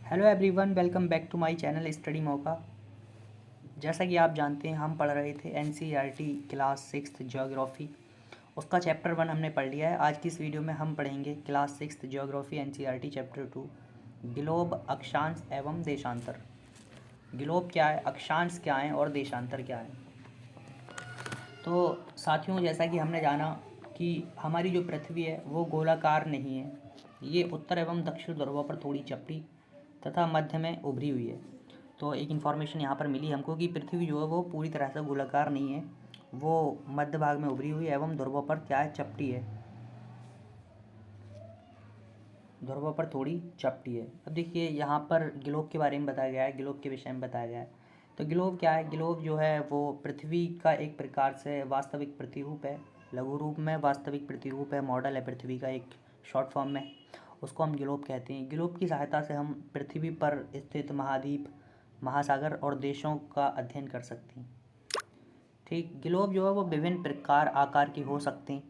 Hello everyone, welcome back to my channel Study Mauka. जैसा कि आप जानते हैं, हम पढ़ रहे थे एनसीईआरटी क्लास 6 ज्योग्राफी। उसका चैप्टर 1 हमने पढ़ लिया है। आज की इस वीडियो में हम पढ़ेंगे class 6 geography NCERT chapter 2 globe, अक्षांश एवं देशांतर। ग्लोब क्या है, अक्षांश क्या है और देशांतर क्या है। तो साथियों, जैसा कि हमने जाना कि हमारी जो पृथ्वी है वो गोलाकार नहीं है। ये उत्तर एवं दक्षिण ध्रुवों पर थोड़ी चपटी तथा मध्य में उभरी हुई है। तो एक इन्फॉर्मेशन यहाँ पर मिली हमको कि पृथ्वी जो है वो पूरी तरह से गोलाकार नहीं है, वो मध्य भाग में उभरी हुई है एवं ध्रुवों पर क्या है, चपटी है। ध्रुवों पर थोड़ी चपटी है। अब देखिए, यहाँ पर ग्लोब के बारे में बताया गया है, ग्लोब के विषय में बताया गया है। तो ग्लोब क्या है, ग्लोब जो है वो पृथ्वी का एक प्रकार से वास्तविक प्रतिरूप है। लघु रूप में वास्तविक प्रतिरूप है, मॉडल है पृथ्वी का एक शॉर्ट फॉर्म में। उसको हम ग्लोब कहते हैं। ग्लोब की सहायता से हम पृथ्वी पर स्थित महाद्वीप, महासागर और देशों का अध्ययन कर सकते हैं। ठीक, ग्लोब जो है वो विभिन्न प्रकार आकार के हो सकते हैं,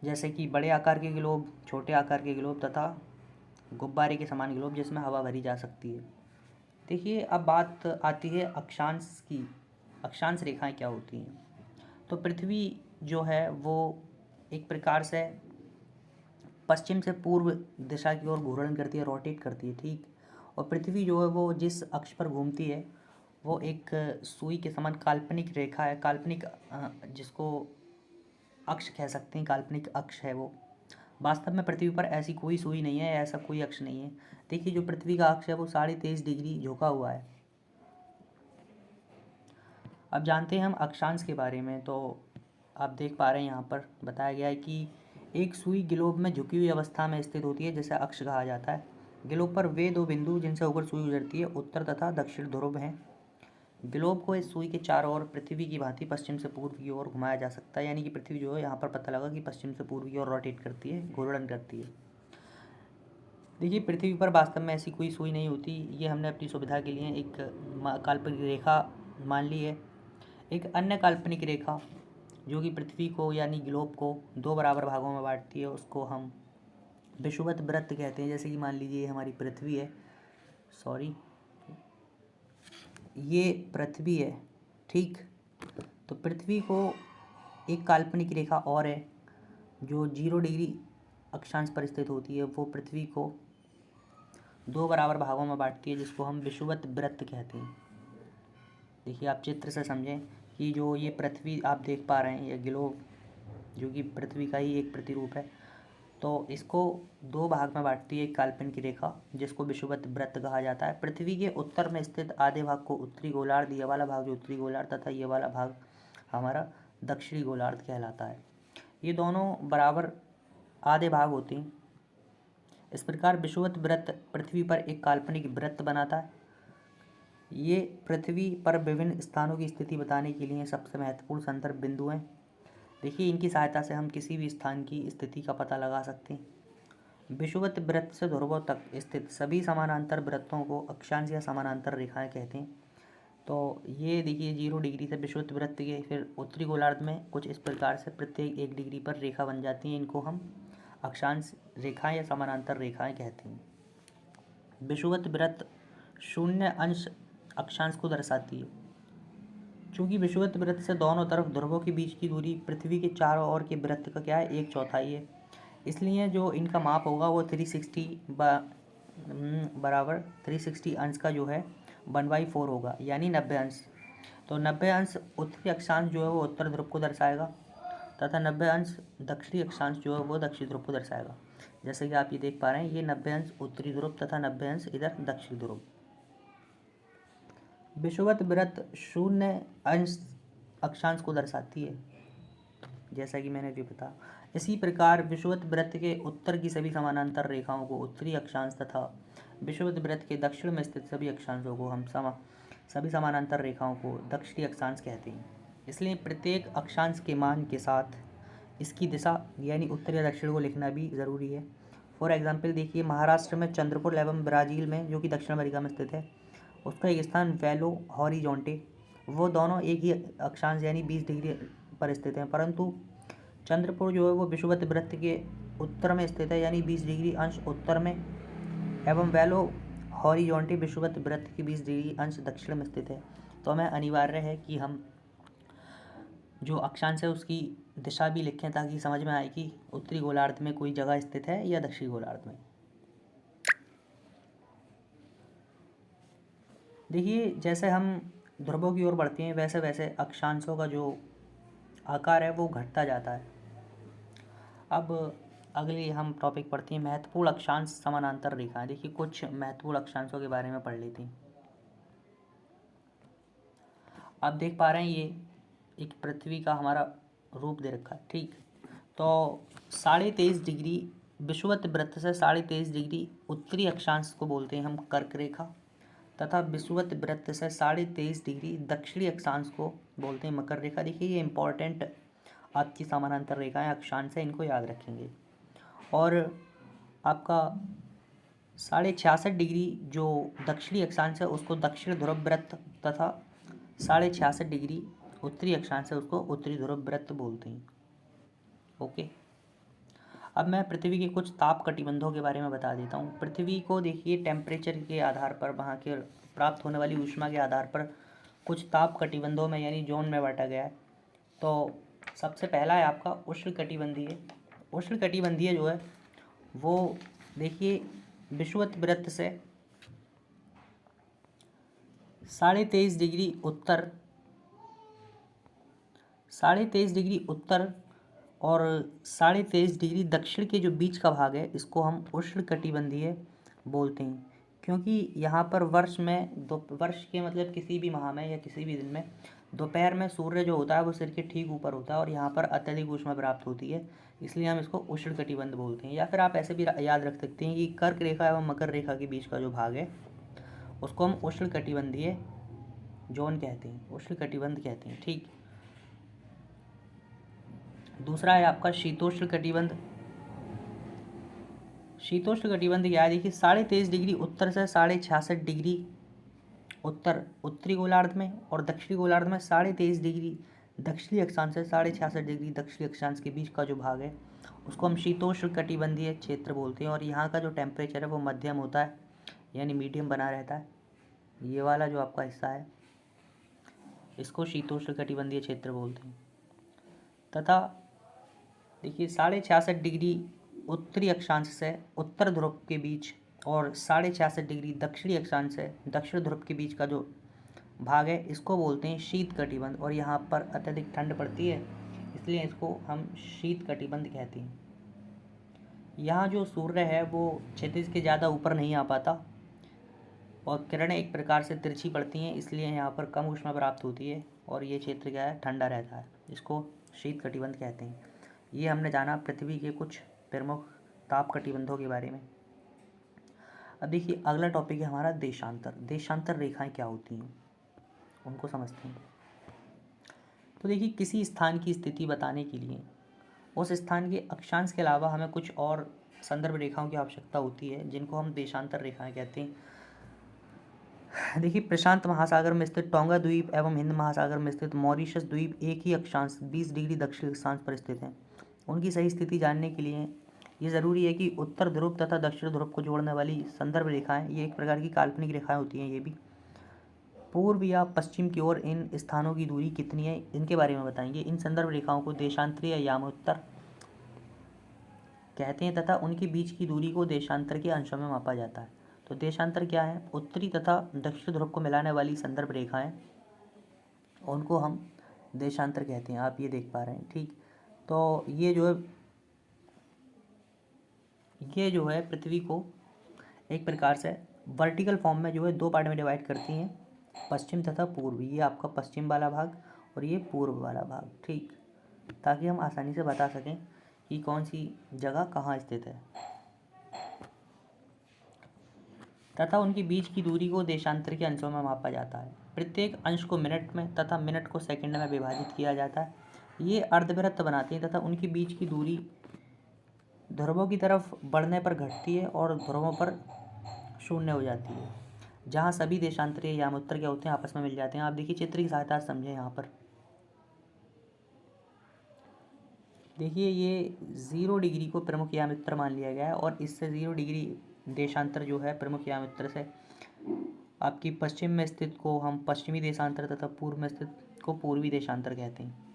जैसे कि बड़े आकार के ग्लोब, छोटे आकार के ग्लोब तथा गुब्बारे के समान ग्लोब जिसमें हवा भरी जा सकती है। देखिए, अब बात आती है अक्षांश की। अक्षांश रेखाएं क्या होती हैं। तो पृथ्वी जो है वो एक प्रकार से पश्चिम से पूर्व दिशा की ओर घूर्णन करती है, रोटेट करती है। ठीक, और पृथ्वी जो है वो जिस अक्ष पर घूमती है वो एक सुई के समान काल्पनिक रेखा है। काल्पनिक जिसको अक्ष कह सकते हैं, काल्पनिक अक्ष है वो। वास्तव में पृथ्वी पर ऐसी कोई सुई नहीं है, ऐसा कोई अक्ष नहीं है। देखिए, जो पृथ्वी का अक्ष है वो 23.5 डिग्री झुका हुआ है। अब जानते हैं हम अक्षांश के बारे में। तो आप देख पा रहे हैं, यहाँ पर बताया गया है कि एक सुई ग्लोब में झुकी हुई अवस्था में स्थित होती है, जिसे अक्ष कहा जाता है। ग्लोब पर वे दो बिंदु जिनसे होकर सुई गुजरती है, उत्तर तथा दक्षिण ध्रुव हैं। ग्लोब को इस सुई के चारों ओर पृथ्वी की भांति पश्चिम से पूर्व की ओर घुमाया जा सकता है। यानी कि पृथ्वी जो है, यहाँ पर पता लगा कि पश्चिम से पूर्व की ओर रोटेट करती है, घूर्णन करती है। देखिए, पृथ्वी पर वास्तव में ऐसी कोई सुई नहीं होती। ये हमने अपनी सुविधा के लिए एक काल्पनिक रेखा मान ली है। एक अन्य काल्पनिक रेखा जो कि पृथ्वी को यानी ग्लोब को दो बराबर भागों में बांटती है, उसको हम विषुवत वृत्त कहते हैं। जैसे कि मान लीजिए ये हमारी पृथ्वी है, सॉरी, ये पृथ्वी है। ठीक, तो पृथ्वी को एक काल्पनिक रेखा और है जो 0 डिग्री अक्षांश पर स्थित होती है। वो पृथ्वी को दो बराबर भागों में बांटती है, जिसको हम विषुवत वृत्त कहते हैं। देखिए, आप चित्र से समझें कि जो ये पृथ्वी आप देख पा रहे हैं, ये ग्लोब जो कि पृथ्वी का ही एक प्रतिरूप है, तो इसको दो भाग में बांटती है एक काल्पनिक रेखा, जिसको विषुवत वृत्त कहा जाता है। पृथ्वी के उत्तर में स्थित आधे भाग को उत्तरी गोलार्ध, ये वाला भाग जो उत्तरी गोलार्ध, तथा ये वाला भाग हमारा दक्षिणी गोलार्ध कहलाता है। ये दोनों बराबर आधे भाग होते हैं। इस प्रकार विषुवत वृत्त पृथ्वी पर एक काल्पनिक वृत्त बनाता है। ये पृथ्वी पर विभिन्न स्थानों की स्थिति बताने के लिए सबसे महत्वपूर्ण संदर्भ बिंदु हैं। देखिए, इनकी सहायता से हम किसी भी स्थान की स्थिति का पता लगा सकते हैं। विषुवत वृत्त से ध्रुवों तक स्थित सभी समानांतर वृत्तों को अक्षांश या समानांतर रेखाएं कहते हैं। तो ये देखिए, 0 डिग्री से विषुवत वृत्त के फिर उत्तरी गोलार्ध में कुछ इस प्रकार से प्रत्येक 1 डिग्री पर रेखा बन जाती हैं। इनको हम अक्षांश रेखाएं या समानांतर रेखाएं कहते हैं। विषुवत वृत्त 0 अंश अक्षांश को दर्शाती है। चूँकि विषुवत वृत्त से दोनों तरफ ध्रुवों के बीच की दूरी पृथ्वी के चारों ओर के वृत्त का क्या है, 1/4 है। इसलिए जो इनका माप होगा वो 360 बराबर 360 अंश का जो है 1/4 होगा, यानी 90 अंश। तो 90 अंश उत्तरी अक्षांश जो है वो उत्तर ध्रुव को दर्शाएगा, तथा 90 अंश दक्षिणी अक्षांश जो है वो दक्षिण ध्रुव को दर्शाएगा। जैसे कि आप ये देख पा रहे हैं, ये 90 अंश उत्तरी ध्रुव तथा 90 अंश इधर दक्षिणी ध्रुव। विषुवत वृत्त 0 अंश अक्षांश को दर्शाती है, जैसा कि मैंने अभी बताया। इसी प्रकार विषुवत वृत्त के उत्तर की सभी समानांतर रेखाओं को उत्तरी अक्षांश तथा विषुवत वृत्त के दक्षिण में स्थित सभी अक्षांशों को हम सभी समानांतर रेखाओं को दक्षिणी अक्षांश कहते हैं। इसलिए प्रत्येक अक्षांश के मान के साथ इसकी दिशा यानी उत्तर या दक्षिण को लिखना भी ज़रूरी है। फॉर एग्जाम्पल देखिए, महाराष्ट्र में चंद्रपुर एवं ब्राज़ील में जो कि दक्षिण अमेरिका में स्थित है, उसका एक स्थान वेलो हॉरिजॉन्टे, वो दोनों एक ही अक्षांश यानी 20 डिग्री पर स्थित हैं। परंतु चंद्रपुर जो है वो विषुवत वृत्त के उत्तर में स्थित है, यानी 20 डिग्री अंश उत्तर में, एवं वैलो हॉरिजॉन्टल विषुवत वृत्त के 20 डिग्री अंश दक्षिण में स्थित है। तो हमें अनिवार्य है कि हम जो अक्षांश है उसकी दिशा भी लिखें ताकि समझ में आए कि उत्तरी गोलार्ध में कोई जगह स्थित है या दक्षिणी गोलार्ध में। देखिए, जैसे हम ध्रुवों की ओर बढ़ते हैं वैसे वैसे अक्षांशों का जो आकार है वो घटता जाता है। अब अगली हम टॉपिक पढ़ते हैं महत्वपूर्ण अक्षांश समानांतर रेखाएं। देखिए, कुछ महत्वपूर्ण अक्षांशों के बारे में पढ़ लेते हैं। आप देख पा रहे हैं ये एक पृथ्वी का हमारा रूप दे रखा है, ठीक। तो 23.5 डिग्री विषुवत वृत्त से 23.5 डिग्री उत्तरी अक्षांश को बोलते हैं हम कर्क रेखा, तथा विषुवत वृत्त से 23.5 डिग्री दक्षिणी अक्षांश को बोलते हैं मकर रेखा। देखिए, ये इंपॉर्टेंट आपकी समानांतर रेखाएं अक्षांश है, इनको याद रखेंगे। और आपका 66.5 डिग्री जो दक्षिणी अक्षांश है उसको दक्षिण ध्रुव वृत्त, तथा 66.5 डिग्री उत्तरी अक्षांश है उसको उत्तरी ध्रुव वृत्त बोलते हैं। ओके, अब मैं पृथ्वी के कुछ ताप कटिबंधों के बारे में बता देता हूँ। पृथ्वी को देखिए टेम्परेचर के आधार पर, वहाँ के प्राप्त होने वाली ऊष्मा के आधार पर कुछ ताप कटिबंधों में यानी जोन में बांटा गया है। तो सबसे पहला है आपका उष्णकटिबंधीय। उष्णकटिबंधीय जो है वो देखिए विषुवत वृत्त से 23.5 डिग्री उत्तर, 23.5 डिग्री उत्तर और 23.5 डिग्री दक्षिण के जो बीच का भाग है इसको हम उष्णकटिबंधीय बोलते हैं। क्योंकि यहाँ पर वर्ष में वर्ष के मतलब किसी भी माह में या किसी भी दिन में दोपहर में सूर्य जो होता है वो सिर के ठीक ऊपर होता है और यहाँ पर अत्यधिक ऊष्मा प्राप्त होती है, इसलिए हम इसको उष्णकटिबंध बोलते हैं। या फिर आप ऐसे भी याद रख सकते हैं कि कर्क रेखा एवं मकर रेखा के बीच का जो भाग है उसको हम उष्णकटिबंधीय जोन कहते हैं, उष्णकटिबंध कहते हैं, ठीक। दूसरा है आपका शीतोष्ण कटिबंध। शीतोष्ण कटिबंध क्या है? देखिए 23.5 डिग्री उत्तर से 66.5 डिग्री उत्तर उत्तरी गोलार्ध में और दक्षिणी गोलार्ध में 23.5 डिग्री दक्षिणी अक्षांश से 66.5 डिग्री दक्षिणी अक्षांश के बीच का जो भाग है उसको हम शीतोष्ण कटिबंधीय क्षेत्र बोलते हैं। और यहाँ का जो टेम्परेचर है वो मध्यम होता है यानी मीडियम बना रहता है। ये वाला जो आपका हिस्सा है इसको शीतोष्ण कटिबंधीय क्षेत्र बोलते हैं। तथा देखिए 66.5 डिग्री उत्तरी अक्षांश से उत्तर ध्रुव के बीच और 66.5 डिग्री दक्षिणी अक्षांश से दक्षिण ध्रुव के बीच का जो भाग है इसको बोलते हैं शीत कटिबंध। और यहाँ पर अत्यधिक ठंड पड़ती है इसलिए इसको हम शीत कटिबंध कहते हैं। यहाँ जो सूर्य है वो क्षितिज के ज़्यादा ऊपर नहीं आ पाता और किरणें एक प्रकार से तिरछी पड़ती हैं, इसलिए यहाँ पर कम ऊष्मा प्राप्त होती है और ये क्षेत्र क्या है, ठंडा रहता है, इसको शीत कटिबंध कहते हैं। ये हमने जाना पृथ्वी के कुछ प्रमुख ताप कटिबंधों के बारे में। अब देखिए अगला टॉपिक है हमारा देशांतर। देशांतर रेखाएं क्या होती हैं उनको समझते हैं। तो देखिए किसी स्थान की स्थिति बताने के लिए उस स्थान के अक्षांश के अलावा हमें कुछ और संदर्भ रेखाओं की आवश्यकता होती है जिनको हम देशांतर रेखाएं कहते हैं। देखिए प्रशांत महासागर में स्थित टोंगा द्वीप एवं हिंद महासागर में स्थित मॉरिशस द्वीप एक ही अक्षांश 20 डिग्री दक्षिण अक्षांश पर स्थित हैं। उनकी सही स्थिति जानने के लिए ये ज़रूरी है कि उत्तर ध्रुव तथा दक्षिण ध्रुव को जोड़ने वाली संदर्भ रेखाएं, ये एक प्रकार की काल्पनिक रेखाएं होती हैं, ये भी पूर्व या पश्चिम की ओर इन स्थानों की दूरी कितनी है इनके बारे में बताएंगे। इन संदर्भ रेखाओं को देशांतरीय या यामोत्तर कहते हैं तथा उनके बीच की दूरी को देशांतर के अंशों में मापा जाता है। तो देशांतर क्या है? उत्तरी तथा दक्षिण ध्रुव को मिलाने वाली संदर्भ रेखाएं, उनको हम देशांतर कहते हैं। आप ये देख पा रहे हैं, ठीक। तो ये जो है पृथ्वी को एक प्रकार से वर्टिकल फॉर्म में जो है दो पार्ट में डिवाइड करती हैं, पश्चिम तथा पूर्व। ये आपका पश्चिम वाला भाग और ये पूर्व वाला भाग, ठीक, ताकि हम आसानी से बता सकें कि कौन सी जगह कहाँ स्थित है। तथा उनके बीच की दूरी को देशांतर के अंशों में मापा जाता है। प्रत्येक अंश को मिनट में तथा मिनट को सेकंड में विभाजित किया जाता है। ये अर्धवृत्त बनाते हैं तथा उनके बीच की दूरी ध्रुवों की तरफ बढ़ने पर घटती है और ध्रुवों पर शून्य हो जाती है, जहाँ सभी देशांतरीय यामोत्तर क्या होते हैं, आपस में मिल जाते हैं। आप देखिए चित्र की सहायता से समझें। यहाँ पर देखिए ये 0 डिग्री को प्रमुख यामोत्तर मान लिया गया है और इससे 0 डिग्री देशांतर जो है प्रमुख यामोत्तर से, आपकी पश्चिम में स्थित को हम पश्चिमी देशांतर तथा पूर्व में स्थित को पूर्वी देशांतर कहते हैं।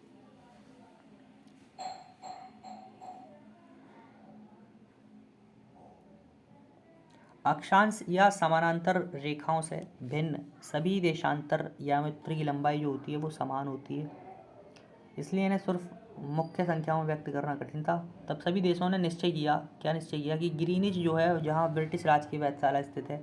अक्षांश या समानांतर रेखाओं से भिन्न सभी देशांतर यामोत्तर की लंबाई जो होती है वो समान होती है, इसलिए इन्हें सिर्फ मुख्य संख्याओं में व्यक्त करना कठिन था। तब सभी देशों ने निश्चय किया कि ग्रीनिच जो है, जहाँ ब्रिटिश राज की वेधशाला स्थित है,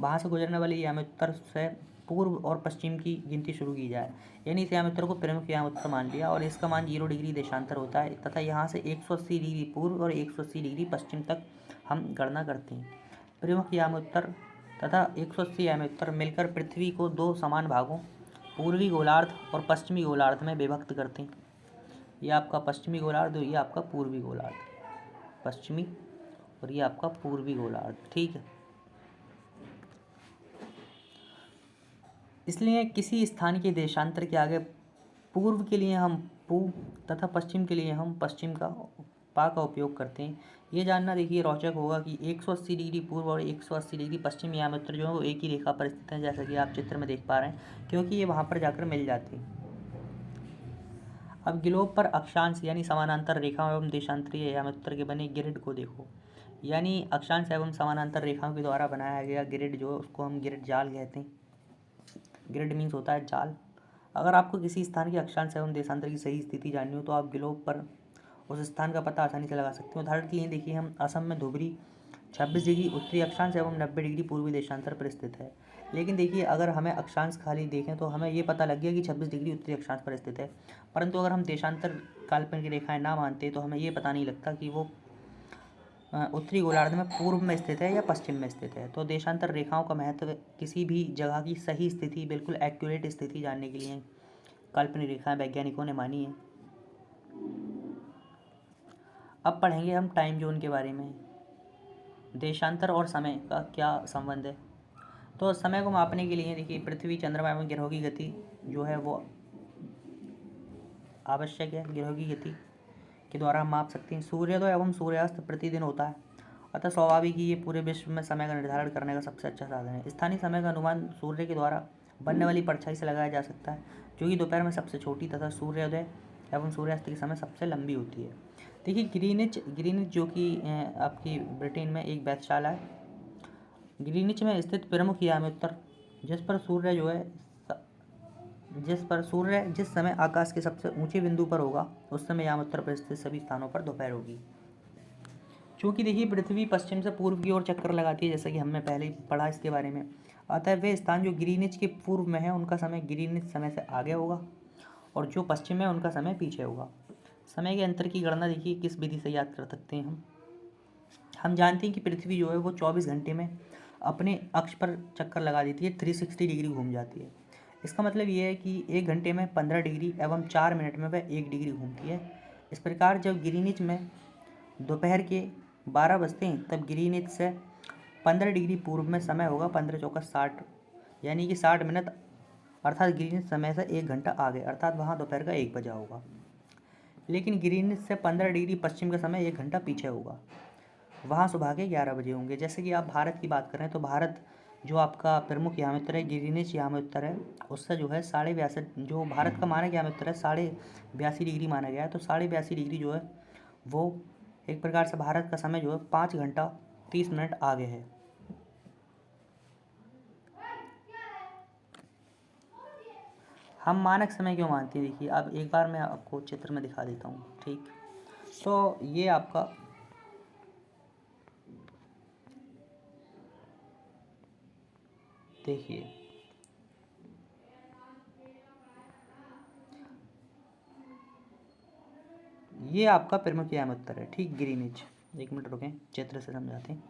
वहाँ से गुजरने वाली यामोत्तर से पूर्व और पश्चिम की गिनती शुरू की जाए। यानी इस यामोत्तर को प्रमुख यामोत्तर मान लिया और इसका मान 0 डिग्री देशांतर होता है तथा यहाँ से 180 डिग्री पूर्व और 180 डिग्री पश्चिम तक हम गणना करते हैं। प्रमुख यामोत्तर तथा 180 यामोत्तर मिलकर पृथ्वी को दो समान भागों पूर्वी गोलार्ध और पश्चिमी गोलार्ध में विभक्त करते हैं। ये आपका पश्चिमी गोलार्ध, ये आपका पूर्वी गोलार्ध, पश्चिमी और ये आपका पूर्वी गोलार्ध, ठीक है। इसलिए किसी स्थान के देशांतर के आगे पूर्व के लिए हम पूर्व तथा पश्चिम के लिए हम पश्चिम का पा का उपयोग करते हैं। ये जानना देखिए रोचक होगा कि 180 डिग्री पूर्व और 180 डिग्री पश्चिम यामोत्तर जो है वो एक ही रेखा पर स्थित हैं, जैसा कि आप चित्र में देख पा रहे हैं, क्योंकि ये वहाँ पर जाकर मिल जाती हैं। अब ग्लोब पर अक्षांश यानी समानांतर रेखाओं एवं देशांतरीय यामोत्तर के बने ग्रिड को देखो। यानी अक्षांश एवं समानांतर रेखाओं के द्वारा बनाया गया ग्रिड जो है उसको हम ग्रिड जाल कहते हैं। ग्रिड मीन्स होता है जाल। अगर आपको किसी स्थान के अक्षांश एवं देशांतर की सही स्थिति जाननी हो तो आप ग्लोब पर उस स्थान का पता आसानी से लगा सकते हैं। उदाहरण के लिए देखिए, हम असम में धुबरी 26 डिग्री उत्तरी अक्षांश एवं 90 डिग्री पूर्वी देशांतर पर स्थित है। लेकिन देखिए, अगर हमें अक्षांश खाली देखें तो हमें ये पता लग गया कि 26 डिग्री उत्तरी अक्षांश पर स्थित है, परंतु अगर हम देशांतर काल्पनिक रेखाएं ना मानते तो हमें ये पता नहीं लगता कि वो उत्तरी गोलार्ध में पूर्व में स्थित है या पश्चिम में स्थित है। तो देशांतर रेखाओं का महत्व किसी भी जगह की सही स्थिति, बिल्कुल एक्यूरेट स्थिति जानने के लिए काल्पनिक रेखाएं वैज्ञानिकों ने मानी है। अब पढ़ेंगे हम टाइम जोन के बारे में। देशांतर और समय का क्या संबंध है? तो समय को मापने के लिए देखिए, पृथ्वी, चंद्रमा एवं ग्रहों की गति जो है वो आवश्यक है। ग्रहों की गति के द्वारा हम माप सकते हैं। सूर्योदय एवं सूर्यास्त प्रतिदिन होता है, अतः स्वाभाविक ही ये पूरे विश्व में समय का निर्धारण करने का सबसे अच्छा साधन है। स्थानीय समय का अनुमान सूर्य के द्वारा बनने वाली परछाई से लगाया जा सकता है, जो कि दोपहर में सबसे छोटी तथा सूर्योदय एवं सूर्यास्त के समय सबसे लंबी होती है। देखिए, ग्रीनिच जो कि आपकी ब्रिटेन में एक वेधशाला है। ग्रीनिच में स्थित प्रमुख यामोत्तर जिस पर सूर्य जिस समय आकाश के सबसे ऊंचे बिंदु पर होगा उस समय यामोत्तर पर स्थित सभी स्थानों पर दोपहर होगी। क्योंकि देखिए, पृथ्वी पश्चिम से पूर्व की ओर चक्कर लगाती है, जैसा कि हमने पहले पढ़ा इसके बारे में। अतः वे स्थान जो ग्रीनिच के पूर्व में है उनका समय ग्रीनिच समय से आगे होगा और जो पश्चिम में उनका समय पीछे होगा। समय के अंतर की गणना देखिए किस विधि से याद कर सकते हैं हम जानते हैं कि पृथ्वी जो है वो 24 घंटे में अपने अक्ष पर चक्कर लगा देती है, 360 डिग्री घूम जाती है। इसका मतलब ये है कि 1 घंटे में 15 डिग्री एवं 4 मिनट में वह 1 डिग्री घूमती है। इस प्रकार जब ग्रीनिच में दोपहर के 12 बजते हैं तब ग्रीनिच से 15 डिग्री पूर्व में समय होगा 15 चौका 60, यानी कि 60 मिनट, अर्थात ग्रीनिच समय से 1 घंटा आगे, अर्थात वहाँ दोपहर का 1 बजा होगा। लेकिन ग्रीनिच से 15 डिग्री पश्चिम का समय 1 घंटा पीछे होगा, वहाँ सुबह के 11 बजे होंगे। जैसे कि आप भारत की बात करें तो भारत जो आपका प्रमुख यामोत्तर है ग्रीनिच यामोत्तर है, उससे जो है 62.5, जो भारत का मानक यामोत्तर है 82.5 डिग्री माना गया है। तो 82.5 डिग्री जो है वो एक प्रकार से भारत का समय जो है 5 घंटा 30 मिनट आगे है। हम मानक समय क्यों मानते हैं? देखिए, अब एक बार मैं आपको चित्र में दिखा देता हूँ, ठीक। तो ये आपका देखिए, ये आपका प्रमुख यामोत्तर है, ठीक, ग्रीनिच। 1 मिनट रुकें, चित्र से समझाते हैं।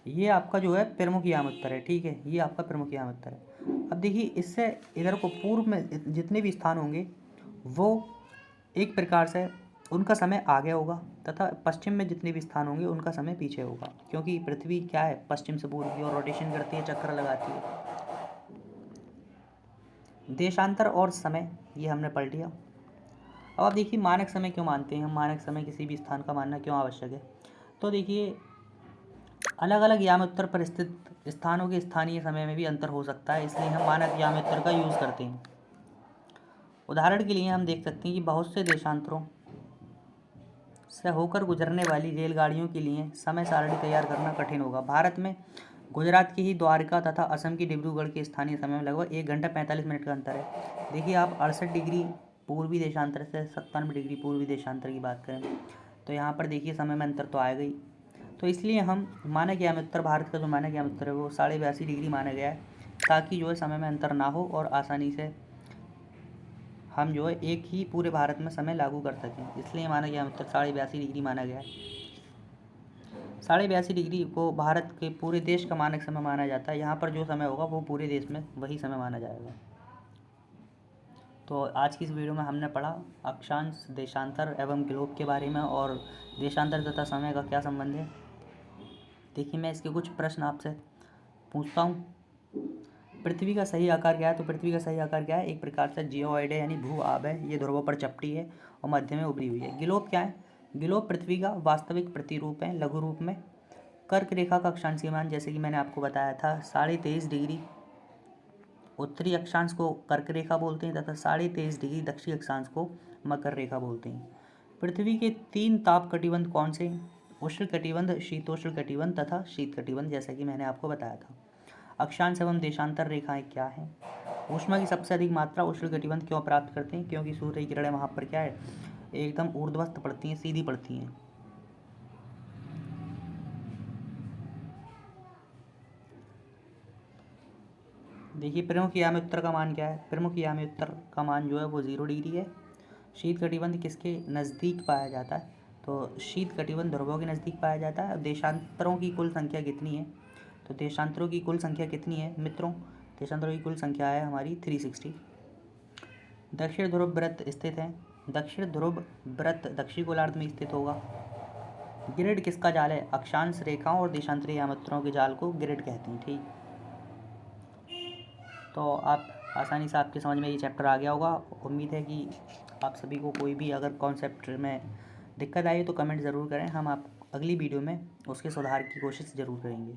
ये आपका जो है प्रमुख यामोत्तर है, ठीक है, ये आपका प्रमुख यामोत्तर है। अब देखिए, इससे इधर को पूर्व में जितने भी स्थान होंगे वो एक प्रकार से उनका समय आगे होगा तथा पश्चिम में जितने भी स्थान होंगे उनका समय पीछे होगा, क्योंकि पृथ्वी क्या है, पश्चिम से पूर्व की ओर रोटेशन करती है, चक्कर लगाती है। देशांतर और समय ये हमने पढ़ लिया। अब आप देखिए, मानक समय क्यों मानते हैं हम? मानक समय किसी भी स्थान का मानना क्यों आवश्यक है? तो देखिए, अलग अलग याम्योत्तर पर स्थित स्थानों के स्थानीय समय में भी अंतर हो सकता है, इसलिए हम मानक याम्योत्तर का यूज़ करते हैं। उदाहरण के लिए हम देख सकते हैं कि बहुत से देशांतरों से होकर गुजरने वाली रेलगाड़ियों के लिए समय सारणी तैयार करना कठिन होगा। भारत में गुजरात की ही द्वारका तथा असम की डिब्रूगढ़ के स्थानीय समय में लगभग 1 घंटा 45 मिनट का अंतर है। देखिए, आप 68 डिग्री पूर्वी देशांतर से 97 डिग्री पूर्वी देशांतर की बात करें तो यहाँ पर देखिए समय में अंतर तो आएगा ही। तो इसलिए हम मानक याम्योत्तर, भारत का जो मानक याम्योत्तर है वो 82.5 डिग्री माना गया है, ताकि जो है समय में अंतर ना हो और आसानी से हम जो है एक ही पूरे भारत में समय लागू कर सकें। इसलिए मानक याम्योत्तर 82.5 डिग्री माना गया है। 82.5 डिग्री को भारत के पूरे देश का मानक समय माना जाता है। यहाँ पर जो समय होगा वो पूरे देश में वही समय माना जाएगा। तो आज की इस वीडियो में हमने पढ़ा अक्षांश, देशांतर एवं ग्लोब के बारे में और देशांतर तथा समय का क्या संबंध है। देखिए, मैं इसके कुछ प्रश्न आपसे पूछता हूँ। पृथ्वी का सही आकार क्या है? तो पृथ्वी का सही आकार क्या है? एक प्रकार से जियोइड है, यानी भू आब है। ये ध्रुवों पर चपटी है और मध्य में उभरी हुई है। ग्लोब क्या है? ग्लोब पृथ्वी का वास्तविक प्रतिरूप है, लघु रूप में। कर्क रेखा का अक्षांशीय मान जैसे कि मैंने आपको बताया था 23.5 डिग्री उत्तरी अक्षांश को कर्क रेखा बोलते हैं तथा 23.5 डिग्री दक्षिणी अक्षांश को मकर रेखा बोलते हैं। पृथ्वी के 3 ताप कटिबंध कौन से? उष्ण कटिबंध, शीतोष्ण कटिबंध तथा शीत कटिबंध, जैसा कि मैंने आपको बताया था। अक्षांश एवं देशांतर रेखाएं क्या हैं? ऊष्मा की सबसे अधिक मात्रा उष्ण कटिबंध क्यों प्राप्त करते हैं? क्योंकि सूर्य की किरणें वहाँ पर क्या है, एकदम ऊर्ध्वस्त पड़ती हैं, सीधी पड़ती हैं। देखिए, प्रमुख याम्योत्तर का मान क्या है? प्रमुख याम्योत्तर का मान जो है वो 0 डिग्री है। शीत कटिबंध किसके नज़दीक पाया जाता है? तो शीत कटिबंध ध्रुवों के नज़दीक पाया जाता है। देशांतरों की कुल संख्या कितनी है? तो देशांतरों की कुल संख्या कितनी है मित्रों? देशांतरों की कुल संख्या है हमारी 360। दक्षिण ध्रुव वृत्त स्थित है। दक्षिण ध्रुव वृत्त दक्षिण गोलार्ध में स्थित होगा। ग्रिड किसका जाल है? अक्षांश रेखाओं और देशांतरीय याम्योत्तरों के जाल को ग्रिड कहते हैं। ठीक, तो आप आसानी से आपके समझ में ये चैप्टर आ गया होगा। उम्मीद है कि आप सभी को कोई भी अगर कॉन्सेप्ट में दिक्कत आई तो कमेंट ज़रूर करें। हम आप अगली वीडियो में उसके सुधार की कोशिश ज़रूर करेंगे।